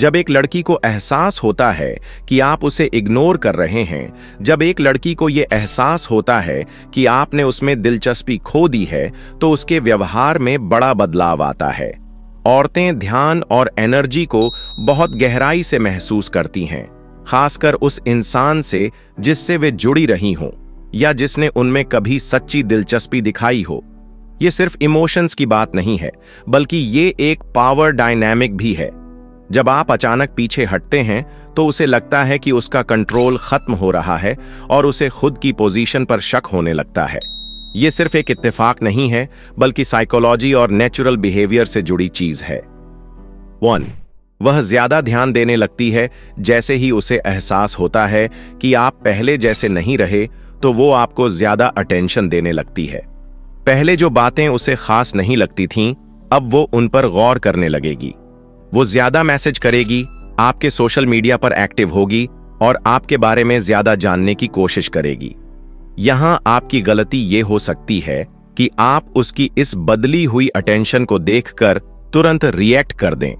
जब एक लड़की को एहसास होता है कि आप उसे इग्नोर कर रहे हैं, जब एक लड़की को यह एहसास होता है कि आपने उसमें दिलचस्पी खो दी है, तो उसके व्यवहार में बड़ा बदलाव आता है। औरतें ध्यान और एनर्जी को बहुत गहराई से महसूस करती हैं, खासकर उस इंसान से जिससे वे जुड़ी रही हों या जिसने उनमें कभी सच्ची दिलचस्पी दिखाई हो। ये सिर्फ इमोशंस की बात नहीं है, बल्कि ये एक पावर डायनामिक भी है। जब आप अचानक पीछे हटते हैं तो उसे लगता है कि उसका कंट्रोल खत्म हो रहा है और उसे खुद की पोजीशन पर शक होने लगता है। ये सिर्फ एक इत्तेफाक नहीं है, बल्कि साइकोलॉजी और नेचुरल बिहेवियर से जुड़ी चीज है। 1. वह ज्यादा ध्यान देने लगती है। जैसे ही उसे एहसास होता है कि आप पहले जैसे नहीं रहे, तो वो आपको ज्यादा अटेंशन देने लगती है। पहले जो बातें उसे खास नहीं लगती थीं, अब वो उन पर गौर करने लगेगी। वो ज्यादा मैसेज करेगी, आपके सोशल मीडिया पर एक्टिव होगी और आपके बारे में ज्यादा जानने की कोशिश करेगी। यहां आपकी गलती ये हो सकती है कि आप उसकी इस बदली हुई अटेंशन को देखकर तुरंत रिएक्ट कर दें।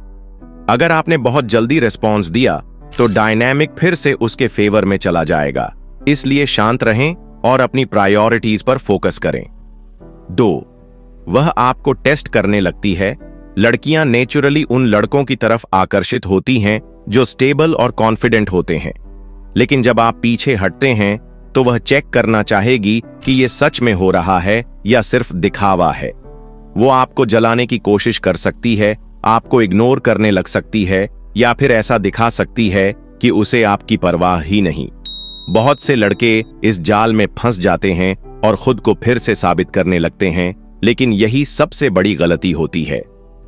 अगर आपने बहुत जल्दी रिस्पॉन्स दिया तो डायनामिक फिर से उसके फेवर में चला जाएगा। इसलिए शांत रहें और अपनी प्रायोरिटीज पर फोकस करें। 2. वह आपको टेस्ट करने लगती है। लड़कियां नेचुरली उन लड़कों की तरफ आकर्षित होती हैं जो स्टेबल और कॉन्फिडेंट होते हैं, लेकिन जब आप पीछे हटते हैं तो वह चेक करना चाहेगी कि यह सच में हो रहा है या सिर्फ दिखावा है। वो आपको जलाने की कोशिश कर सकती है, आपको इग्नोर करने लग सकती है, या फिर ऐसा दिखा सकती है कि उसे आपकी परवाह ही नहीं। बहुत से लड़के इस जाल में फंस जाते हैं और खुद को फिर से साबित करने लगते हैं, लेकिन यही सबसे बड़ी गलती होती है।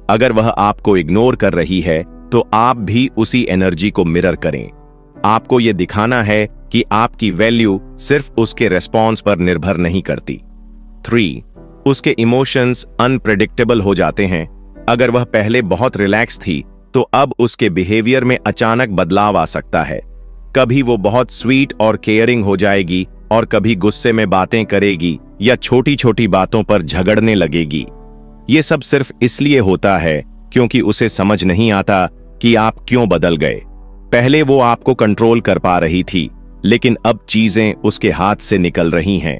अगर वह आपको इग्नोर कर रही है तो आप भी उसी एनर्जी को मिरर करें। आपको यह दिखाना है कि आपकी वैल्यू सिर्फ उसके रेस्पॉन्स पर निर्भर नहीं करती। 3. उसके इमोशंस अनप्रेडिक्टेबल हो जाते हैं। अगर वह पहले बहुत रिलैक्स थी तो अब उसके बिहेवियर में अचानक बदलाव आ सकता है। कभी वो बहुत स्वीट और केयरिंग हो जाएगी और कभी गुस्से में बातें करेगी या छोटी छोटी बातों पर झगड़ने लगेगी। ये सब सिर्फ इसलिए होता है क्योंकि उसे समझ नहीं आता कि आप क्यों बदल गए। पहले वो आपको कंट्रोल कर पा रही थी, लेकिन अब चीजें उसके हाथ से निकल रही हैं।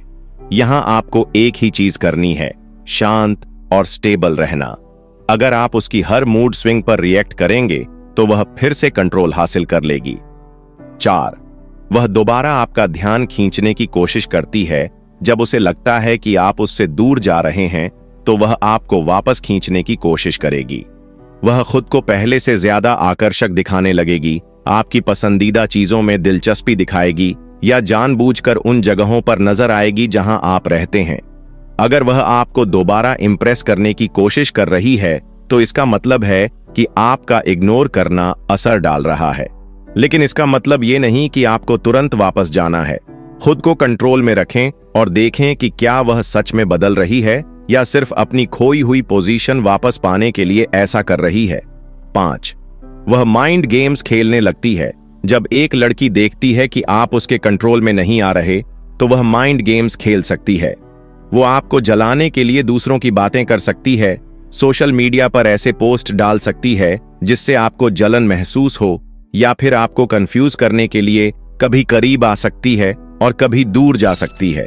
यहां आपको एक ही चीज करनी है, शांत और स्टेबल रहना। अगर आप उसकी हर मूड स्विंग पर रिएक्ट करेंगे तो वह फिर से कंट्रोल हासिल कर लेगी। 4. वह दोबारा आपका ध्यान खींचने की कोशिश करती है। जब उसे लगता है कि आप उससे दूर जा रहे हैं तो वह आपको वापस खींचने की कोशिश करेगी। वह खुद को पहले से ज्यादा आकर्षक दिखाने लगेगी, आपकी पसंदीदा चीजों में दिलचस्पी दिखाएगी या जानबूझकर उन जगहों पर नजर आएगी जहां आप रहते हैं। अगर वह आपको दोबारा इंप्रेस करने की कोशिश कर रही है तो इसका मतलब है कि आपका इग्नोर करना असर डाल रहा है। लेकिन इसका मतलब ये नहीं कि आपको तुरंत वापस जाना है। खुद को कंट्रोल में रखें और देखें कि क्या वह सच में बदल रही है या सिर्फ अपनी खोई हुई पोजीशन वापस पाने के लिए ऐसा कर रही है। 5. वह माइंड गेम्स खेलने लगती है। जब एक लड़की देखती है कि आप उसके कंट्रोल में नहीं आ रहे तो वह माइंड गेम्स खेल सकती है। वो आपको जलाने के लिए दूसरों की बातें कर सकती है, सोशल मीडिया पर ऐसे पोस्ट डाल सकती है जिससे आपको जलन महसूस हो, या फिर आपको कंफ्यूज करने के लिए कभी करीब आ सकती है और कभी दूर जा सकती है।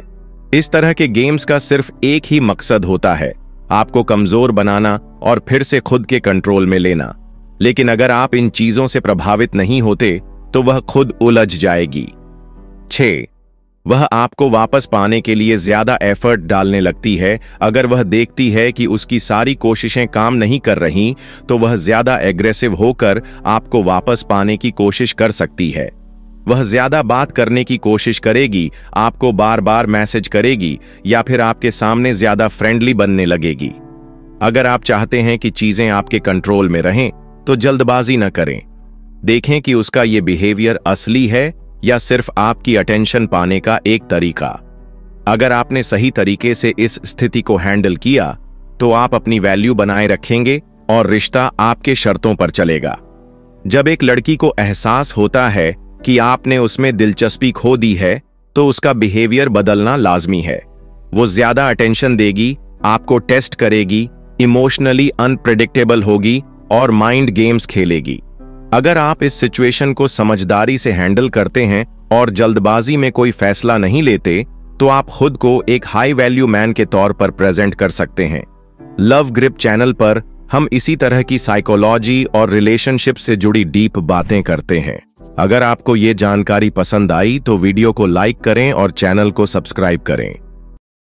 इस तरह के गेम्स का सिर्फ एक ही मकसद होता है, आपको कमजोर बनाना और फिर से खुद के कंट्रोल में लेना। लेकिन अगर आप इन चीजों से प्रभावित नहीं होते तो वह खुद उलझ जाएगी। 6. वह आपको वापस पाने के लिए ज्यादा एफर्ट डालने लगती है। अगर वह देखती है कि उसकी सारी कोशिशें काम नहीं कर रही तो वह ज्यादा एग्रेसिव होकर आपको वापस पाने की कोशिश कर सकती है। वह ज्यादा बात करने की कोशिश करेगी, आपको बार बार मैसेज करेगी या फिर आपके सामने ज्यादा फ्रेंडली बनने लगेगी। अगर आप चाहते हैं कि चीजें आपके कंट्रोल में रहें तो जल्दबाजी न करें। देखें कि उसका ये बिहेवियर असली है या सिर्फ आपकी अटेंशन पाने का एक तरीका। अगर आपने सही तरीके से इस स्थिति को हैंडल किया तो आप अपनी वैल्यू बनाए रखेंगे और रिश्ता आपके शर्तों पर चलेगा। जब एक लड़की को एहसास होता है कि आपने उसमें दिलचस्पी खो दी है तो उसका बिहेवियर बदलना लाजमी है। वो ज्यादा अटेंशन देगी, आपको टेस्ट करेगी, इमोशनली अनप्रेडिक्टेबल होगी और माइंड गेम्स खेलेगी। अगर आप इस सिचुएशन को समझदारी से हैंडल करते हैं और जल्दबाजी में कोई फैसला नहीं लेते, तो आप खुद को एक हाई वैल्यू मैन के तौर पर प्रेजेंट कर सकते हैं। लव ग्रिप चैनल पर हम इसी तरह की साइकोलॉजी और रिलेशनशिप से जुड़ी डीप बातें करते हैं। अगर आपको ये जानकारी पसंद आई तो वीडियो को लाइक करें और चैनल को सब्सक्राइब करें।